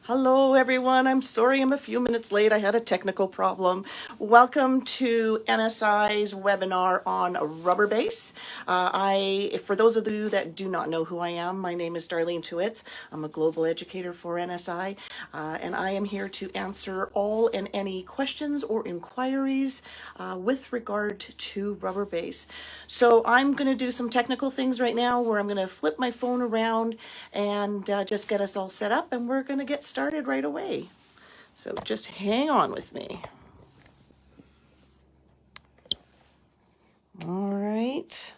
Hello everyone, I'm sorry I'm a few minutes late. I had a technical problem. Welcome to NSI's webinar on RubberBase. For those of you that do not know who I am, my name is Darlene Tewitz. I'm a global educator for NSI, and I am here to answer all and any questions or inquiries with regard to RubberBase. So I'm going to do some technical things right now where I'm going to flip my phone around and just get us all set up, and we're going to get started right away. So just hang on with me. All right.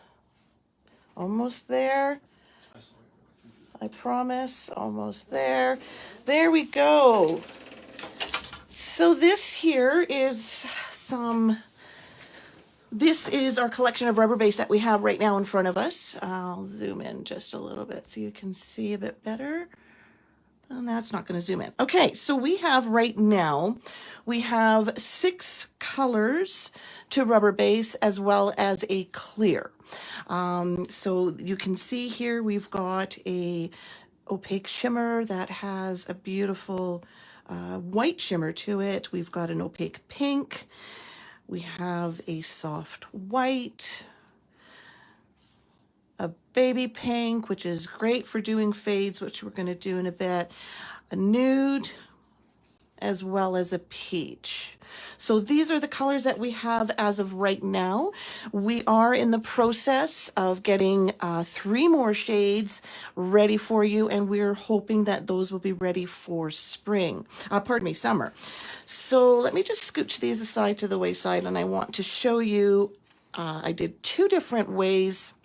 Almost there. I promise. Almost there. There we go. So this here is this is our collection of RubberBase that we have right now in front of us. I'll zoom in just a little bit so you can see a bit better. And that's not going to zoom in. Okay, so we have right now, we have 6 colors to RubberBase as well as a clear. So you can see here we've got a opaque shimmer that has a beautiful white shimmer to it. We've got an opaque pink. We have a soft white, a baby pink, which is great for doing fades, which we're going to do in a bit, a nude, as well as a peach. So these are the colors that we have as of right now. We are in the process of getting 3 more shades ready for you, and we're hoping that those will be ready for summer. So let me just scooch these aside to the wayside, and I want to show you, I did 2 different ways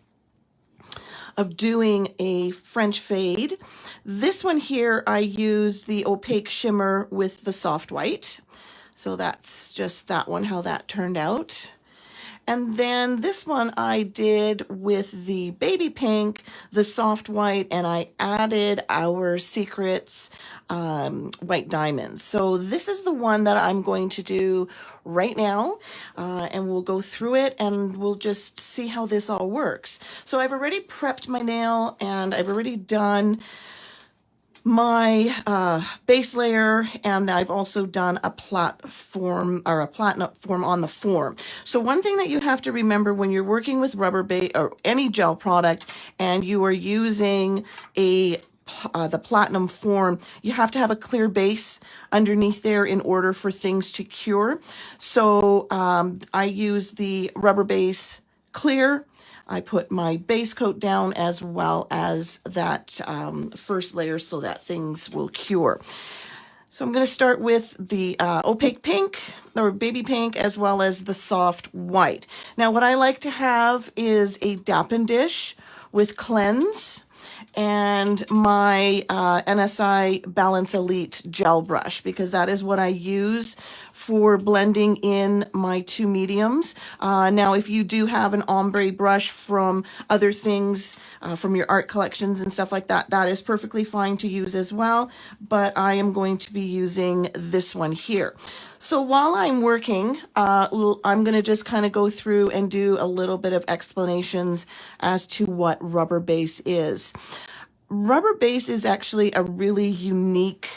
of doing a French fade. This one here, I used the opaque shimmer with the soft white. So that's just that one, how that turned out. And then this one I did with the baby pink, the soft white, and I added our Secrets white diamonds. So this is the one that I'm going to do right now, and we'll go through it and we'll just see how this all works. So I've already prepped my nail and I've already done my base layer, and I've also done a platinum form on the form. So one thing that you have to remember when you're working with RubberBase or any gel product and you are using the platinum form, you have to have a clear base underneath there in order for things to cure. So I use the RubberBase clear. I put my base coat down as well as that first layer so that things will cure. So I'm going to start with the opaque pink or baby pink as well as the soft white. Now what I like to have is a dappen dish with cleanse and my NSI Balance Elite gel brush, because that is what I use for blending in my 2 mediums. Now, if you do have an ombre brush from other things, from your art collections and stuff like that, that is perfectly fine to use as well, but I am going to be using this one here. So while I'm working, I'm going to just kind of go through and do a little bit of explanations as to what RubberBase is. RubberBase is actually a really unique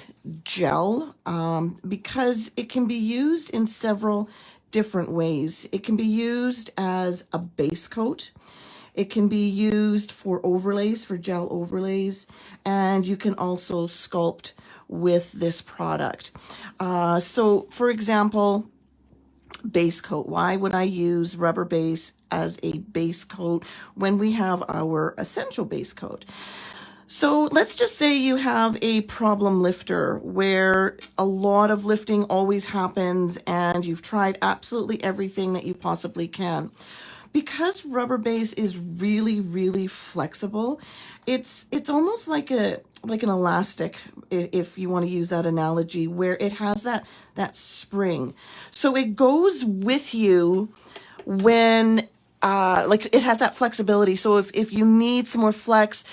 gel because it can be used in several different ways. It can be used as a base coat. It can be used for overlays, for gel overlays, and you can also sculpt with this product. So for example, base coat. Why would I use RubberBase as a base coat when we have our essential base coat? So let's just say you have a problem lifter where a lot of lifting always happens and you've tried absolutely everything that you possibly can. Because RubberBase is really, really flexible, it's almost like an elastic, if you want to use that analogy, where it has that spring. So it goes with you when it has that flexibility. So if you need some more flex,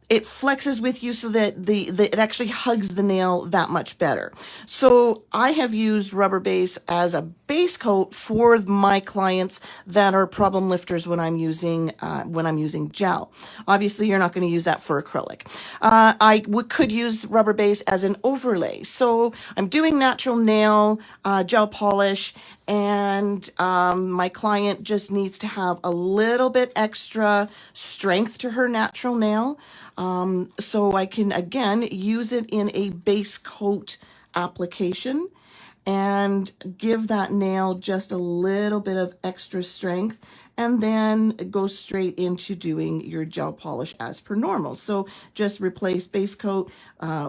it flexes with you so that it actually hugs the nail that much better. So I have used rubber base as a base coat for my clients that are problem lifters when I'm using gel. Obviously, you're not going to use that for acrylic. Could use rubber base as an overlay. So I'm doing natural nail gel polish, and my client just needs to have a little bit extra strength to her natural nail. So I can, again, use it in a base coat application and give that nail just a little bit of extra strength, and then go straight into doing your gel polish as per normal. So just replace base coat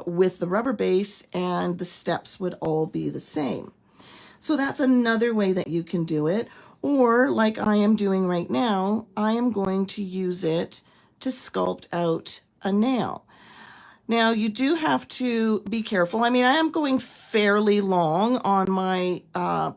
with the rubber base, and the steps would all be the same. So that's another way that you can do it. Or like I am doing right now, I am going to use it to sculpt out a nail. Now you do have to be careful. I mean, I am going fairly long on my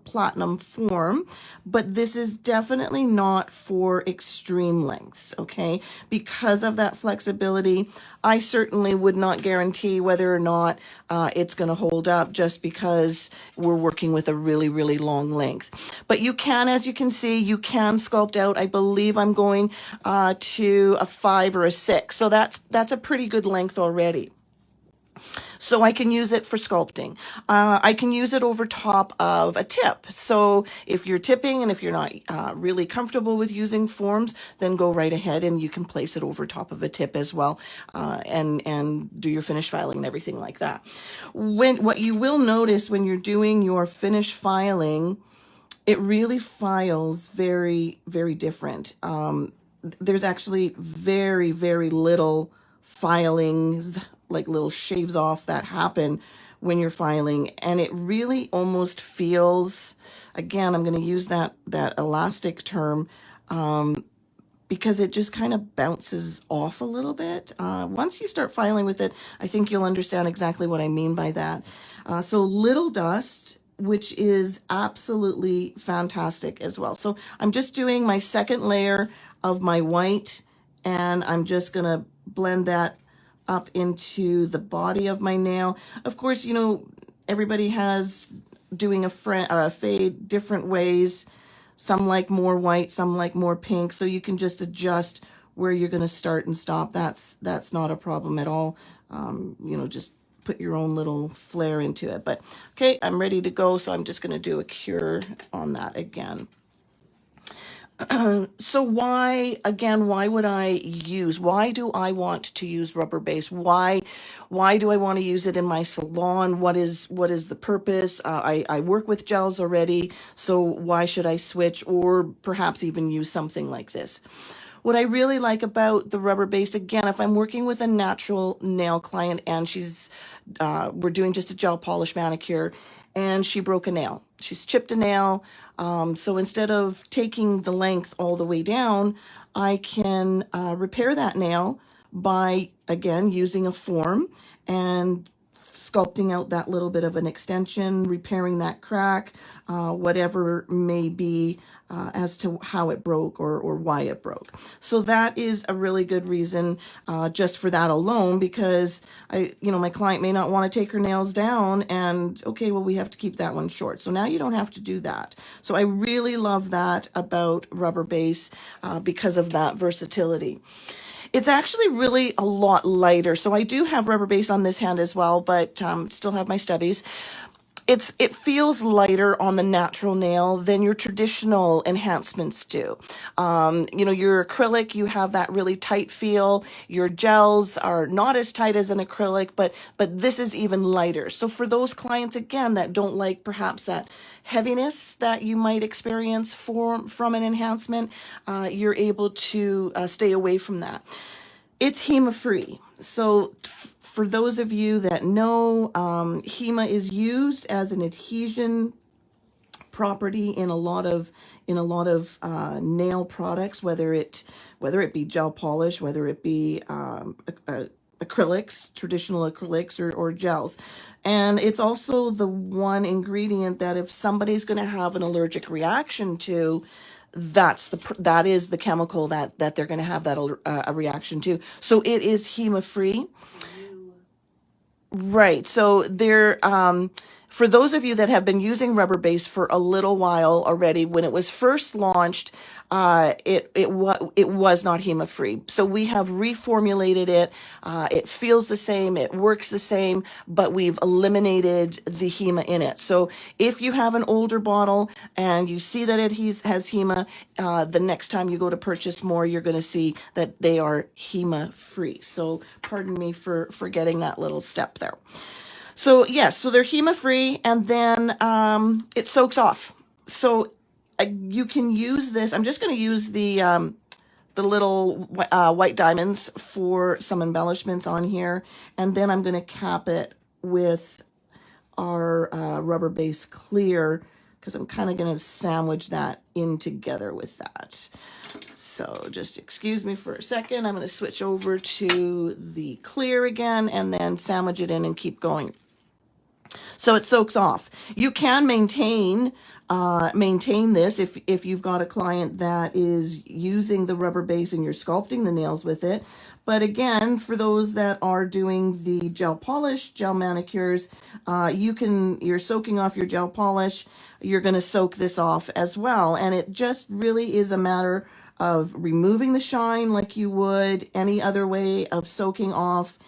platinum form, but this is definitely not for extreme lengths, okay? Because of that flexibility, I certainly would not guarantee whether or not it's going to hold up just because we're working with a really, really long length. But you can, as you can see, you can sculpt out. I believe I'm going to a 5 or a 6. So that's a pretty good length already. So I can use it for sculpting. I can use it over top of a tip. So if you're tipping and if you're not really comfortable with using forms, then go right ahead and you can place it over top of a tip as well, and do your finish filing and everything like that. What you will notice when you're doing your finish filing, it really files very, very different. There's actually very, very little filings, like little shaves off, that happen when you're filing, and it really almost feels, again, I'm going to use that elastic term, because it just kind of bounces off a little bit. Once you start filing with it, I think you'll understand exactly what I mean by that. So little dust, which is absolutely fantastic as well. So I'm just doing my second layer of my white, and I'm just going to blend that up into the body of my nail. Of course, you know, everybody has doing a fade different ways. Some like more white, some like more pink. So you can just adjust where you're going to start and stop. That's not a problem at all. You know, just put your own little flair into it. But okay, I'm ready to go. So I'm just going to do a cure on that again. So why would I why do I want to use rubber base? Why do I want to use it in my salon? What is the purpose? I work with gels already, so why should I switch or perhaps even use something like this? What I really like about the rubber base, again, if I'm working with a natural nail client and we're doing just a gel polish manicure, and she broke a nail. She's chipped a nail. So instead of taking the length all the way down, I can repair that nail by, again, using a form and sculpting out that little bit of an extension, repairing that crack, whatever may be as to how it broke or why it broke. So that is a really good reason just for that alone, because my client may not want to take her nails down, and okay, well, we have to keep that one short. So now you don't have to do that. So I really love that about rubber base because of that versatility. It's actually really a lot lighter. So I do have rubber base on this hand as well, but still have my stubbies. It feels lighter on the natural nail than your traditional enhancements do. Your acrylic, you have that really tight feel. Your gels are not as tight as an acrylic, but this is even lighter. So for those clients, again, that don't like perhaps that heaviness that you might experience from an enhancement, you're able to stay away from that. It's HEMA-Free. So for those of you that know, HEMA is used as an adhesion property in a lot of nail products, whether it be gel polish, whether it be acrylics, traditional acrylics or gels. And it's also the one ingredient that if somebody's going to have an allergic reaction to, that is the chemical that they're going to have that a reaction to. So it is HEMA-free. Right. So for those of you that have been using RubberBase for a little while already, when it was first launched, it was not HEMA free. So we have reformulated it. It feels the same, it works the same, but we've eliminated the HEMA in it. So if you have an older bottle and you see that it has HEMA, the next time you go to purchase more, you're going to see that they are HEMA free. So pardon me for forgetting that little step there. So yes, so they're HEMA free, and then it soaks off. So you can use this. I'm just going to use the little white diamonds for some embellishments on here, and then I'm going to cap it with our RubberBase clear, because I'm kind of going to sandwich that in together with that. So just excuse me for a second. I'm going to switch over to the clear again and then sandwich it in and keep going. So it soaks off. You can maintain this if you've got a client that is using the RubberBase and you're sculpting the nails with it. But again, for those that are doing the gel polish, gel manicures, you're soaking off your gel polish. You're going to soak this off as well. And it just really is a matter of removing the shine like you would any other way of soaking off.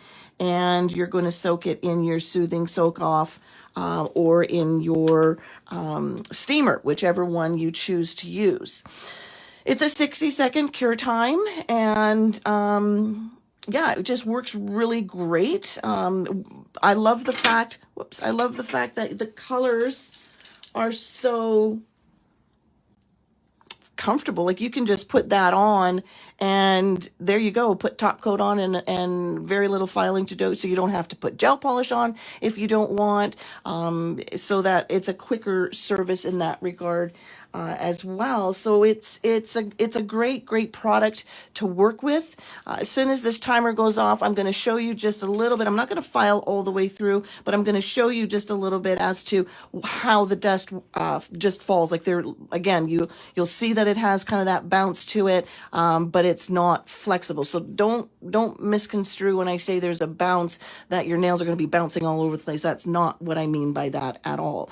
And you're going to soak it in your soothing soak off or in your steamer, whichever one you choose to use. It's a 60-second cure time, and yeah, it just works really great. I love the fact that the colors are so comfortable. Like you can just put that on and there you go, put top coat on and very little filing to do, so you don't have to put gel polish on if you don't want, so that it's a quicker service in that regard as well. So it's a great product to work with. As soon as this timer goes off, I'm going to show you just a little bit. I'm not going to file all the way through, but I'm going to show you just a little bit as to how the dust just falls. Like there, again, you'll see that it has kind of that bounce to it, but it's not flexible. So don't misconstrue when I say there's a bounce that your nails are going to be bouncing all over the place. That's not what I mean by that at all.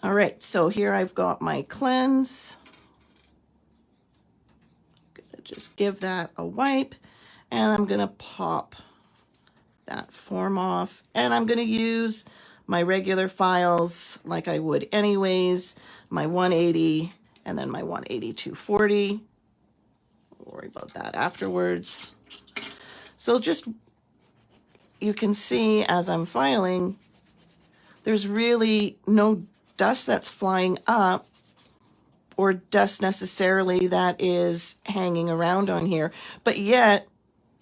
All right, so here I've got my cleanse. I'm gonna just give that a wipe, and I'm gonna pop that form off, and I'm gonna use my regular files like I would anyways, my 180 and then my 180-240. We'll worry about that afterwards. So just, you can see as I'm filing, there's really no dust that's flying up or dust necessarily that is hanging around on here, but yet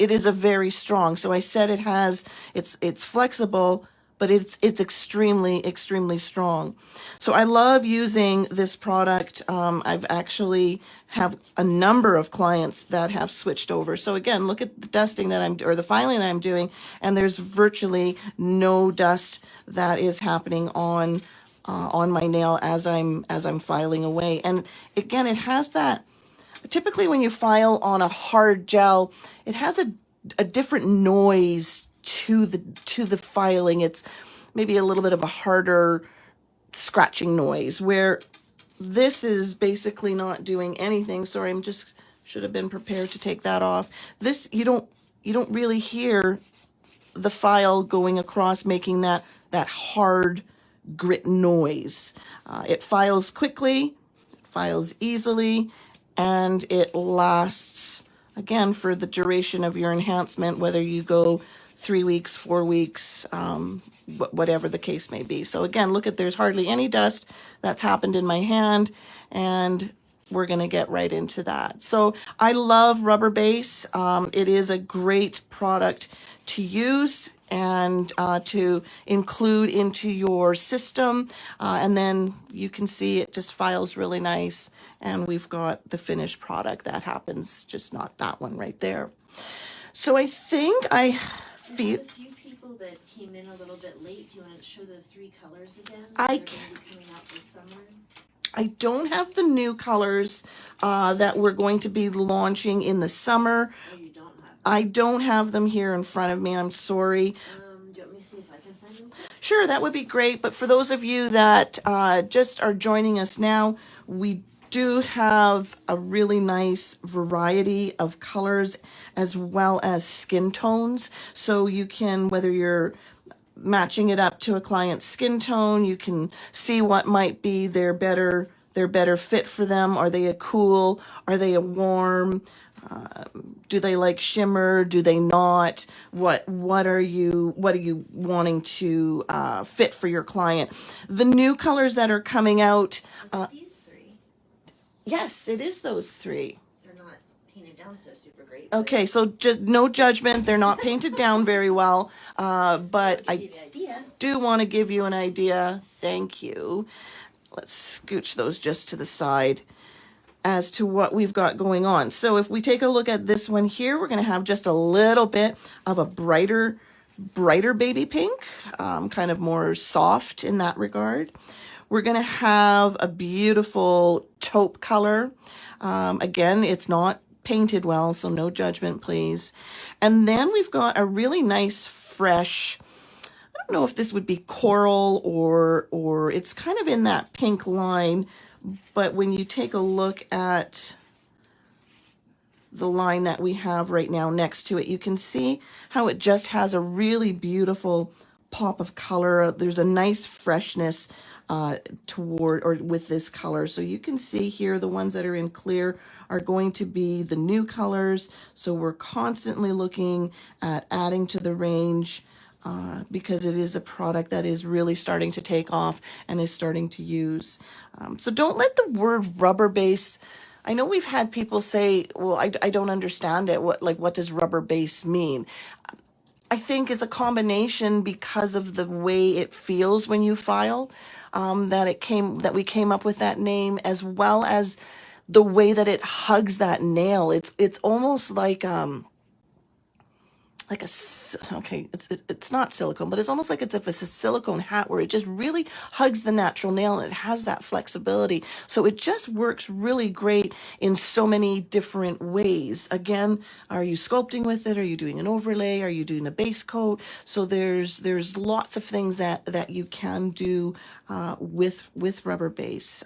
it is a very strong. So I said it has, it's flexible, but it's extremely strong. So I love using this product. I've actually have a number of clients that have switched over. So again, look at the dusting that or the filing that I'm doing, and there's virtually no dust that is happening on my nail as I'm filing away. And again, it has that, typically when you file on a hard gel, it has a different noise to the filing. It's maybe a little bit of a harder scratching noise, where this is basically not doing anything. Sorry, should have been prepared to take that off. This, you don't really hear the file going across making that hard grit noise. It files quickly, it files easily, and it lasts, again, for the duration of your enhancement, whether you go 3 weeks, 4 weeks, whatever the case may be. So again, look at, there's hardly any dust that's happened in my hand, and we're going to get right into that. So I love RubberBase. It is a great product to use and to include into your system. And then you can see it just files really nice. And we've got the finished product that happens, just not that one right there. So I think I feel... A few people that came in a little bit late. Do you want to show the 3 colors again? I can. Coming out this summer? I don't have the new colors that we're going to be launching in the summer. Oh, you don't have them? I don't have them here in front of me. I'm sorry. Do you want me to see if I can find them? Sure, that would be great. But for those of you that just are joining us now, we do have a really nice variety of colors as well as skin tones. So you can, whether you're matching it up to a client's skin tone, you can see what might be their better fit for them. Are they a cool? Are they a warm? Do they like shimmer? Do they not? What are you wanting to fit for your client? The new colors that are coming out. Is it these three? Yes, it is those three. They're not painted down so super great. Okay, so just no judgment. They're not painted down very well, but I do want to give you an idea. Thank you. Let's scooch those just to the side as to what we've got going on. So if we take a look at this one here, we're going to have just a little bit of a brighter baby pink, kind of more soft in that regard. We're going to have a beautiful taupe color. Again, it's not painted well, so no judgment, please. And then we've got a really nice fresh, I don't know if this would be coral or it's kind of in that pink line, but when you take a look at the line that we have right now next to it, you can see how it just has a really beautiful pop of color. There's a nice freshness toward or with this color. So you can see here the ones that are in clear are going to be the new colors. So we're constantly looking at adding to the range because it is a product that is really starting to take off and is starting to use. So don't let the word rubber base. I know we've had people say, well, I don't understand it. What does rubber base mean? I think is a combination because of the way it feels when you file, that we came up with that name, as well as the way that it hugs that nail. It's almost like it's not silicone, but it's almost like it's if it's a silicone hat where it just really hugs the natural nail and it has that flexibility. So it just works really great in so many different ways. Again, are you sculpting with it? Are you doing an overlay? Are you doing a base coat? So there's lots of things that you can do with rubber base.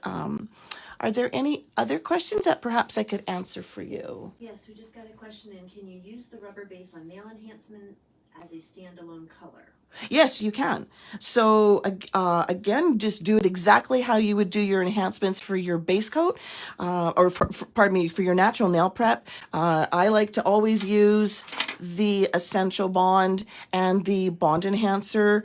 Are there any other questions that perhaps I could answer for you? Yes, we just got a question in. Can you use the rubber base on nail enhancement as a standalone color? Yes, you can. So again, just do it exactly how you would do your enhancements for your base coat, pardon me, for your natural nail prep. I like to always use the Essential Bond and the Bond Enhancer.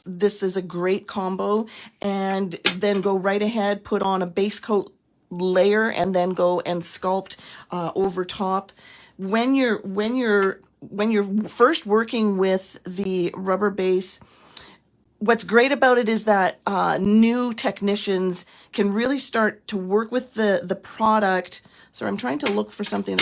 This is a great combo, and then go right ahead, put on a base coat layer, and then go and sculpt over top. When you're first working with the rubber base, what's great about it is that new technicians can really start to work with the product. So I'm trying to look for something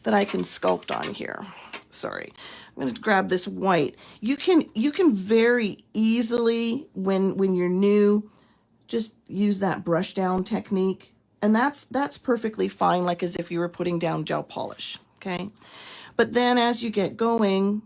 that I can sculpt on here. Sorry. I'm going to grab this white. You can very easily, when you're new, just use that brush down technique. And that's perfectly fine, like as if you were putting down gel polish, okay? But then as you get going,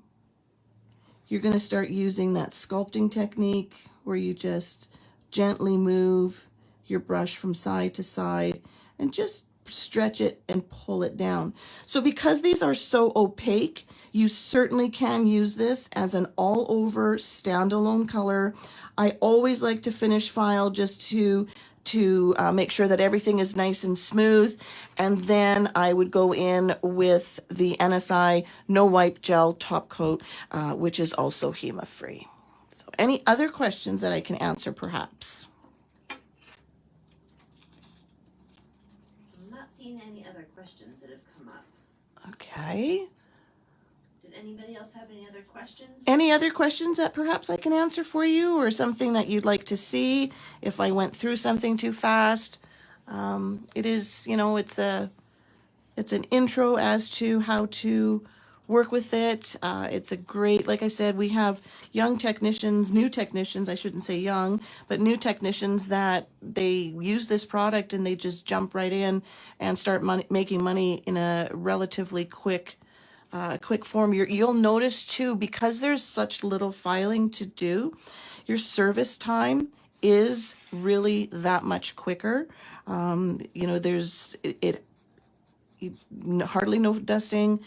you're going to start using that sculpting technique where you just gently move your brush from side to side and just stretch it and pull it down. So because these are so opaque, you certainly can use this as an all over standalone color. I always like to finish file just to make sure that everything is nice and smooth. And then I would go in with the NSI No Wipe Gel Top Coat, which is also HEMA-Free. So any other questions that I can answer perhaps? I'm not seeing any other questions that have come up. Okay. Did anybody else have any other questions? Any other questions that perhaps I can answer for you, or something that you'd like to see if I went through something too fast? It is, it's an intro as to how to work with it. It's a great, like I said, we have young technicians, new technicians, I shouldn't say young, but new technicians that they use this product and they just jump right in and start making money in a relatively quick form. You'll notice too, because there's such little filing to do, your service time is really that much quicker. There's hardly no dusting,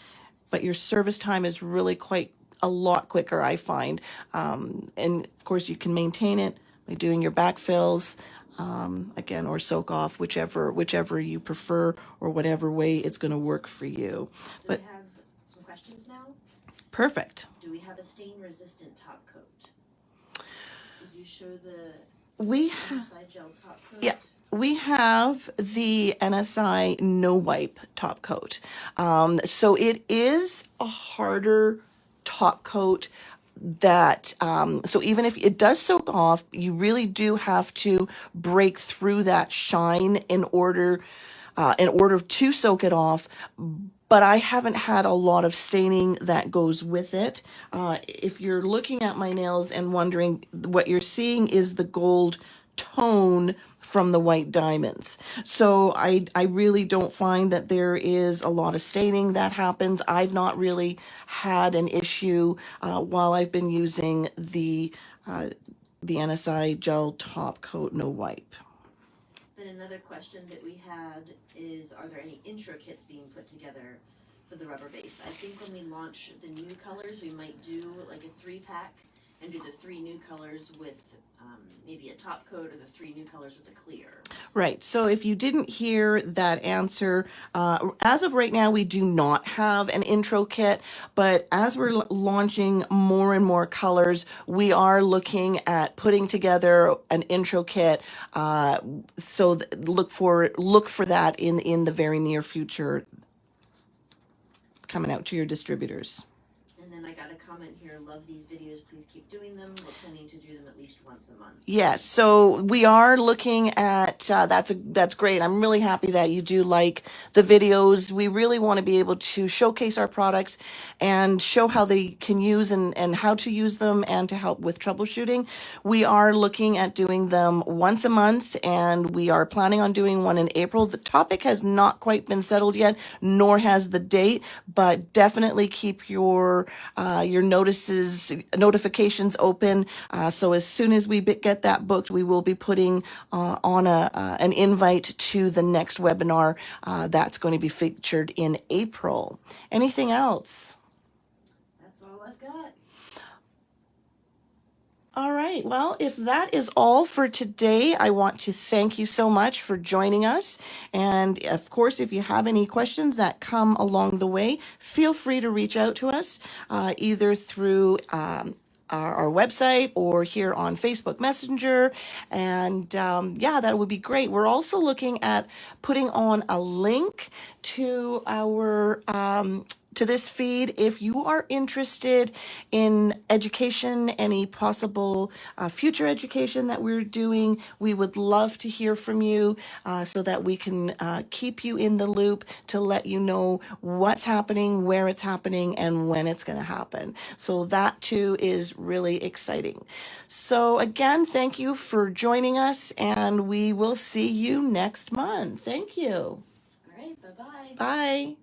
but your service time is really quite a lot quicker, I find. And of course, you can maintain it by doing your backfills, again, or soak off, whichever you prefer, or whatever way it's going to work for you. So But we have some questions now. perfect. Do we have a stain-resistant top coat? Did you show the We have. NSI gel top coat? Yeah, we have the NSI No Wipe top coat. So it is a harder top coat that, so even if it does soak off, you really do have to break through that shine in order to soak it off. But I haven't had a lot of staining that goes with it. If you're looking at my nails and wondering, what you're seeing is the gold tone from the white diamonds. So I really don't find that there is a lot of staining that happens. I've not really had an issue while I've been using the NSI gel top coat no wipe. Then another question that we had is, are there any intro kits being put together for the rubber base? I think when we launch the new colors, we might do like a 3-pack and do the 3 new colors with maybe a top coat, or the 3 new colors with a clear. Right. So if you didn't hear that answer, as of right now, we do not have an intro kit, but as we're launching more and more colors, we are looking at putting together an intro kit. So look for that in the very near future, coming out to your distributors. And then I got a comment here, love these videos, please keep doing them. We're planning to do them at least once a month. Yes, so we are looking at, that's great. I'm really happy that you do like the videos. We really want to be able to showcase our products and show how they can use and how to use them, and to help with troubleshooting. We are looking at doing them once a month, and we are planning on doing one in April. The topic has not quite been settled yet, nor has the date, but definitely keep your notifications open. So as soon as we get that booked, we will be putting on an invite to the next webinar that's going to be featured in April. Anything else? That's all I've got. All right. Well, if that is all for today, I want to thank you so much for joining us. And of course, if you have any questions that come along the way, feel free to reach out to us either through our website or here on Facebook Messenger. And yeah, that would be great. We're also looking at putting on a link to our to this feed. If you are interested in education, any possible future education that we're doing, we would love to hear from you so that we can keep you in the loop to let you know what's happening, where it's happening, and when it's going to happen. So that too is really exciting. So again, thank you for joining us, and we will see you next month. Thank you. All right, bye-bye. Bye.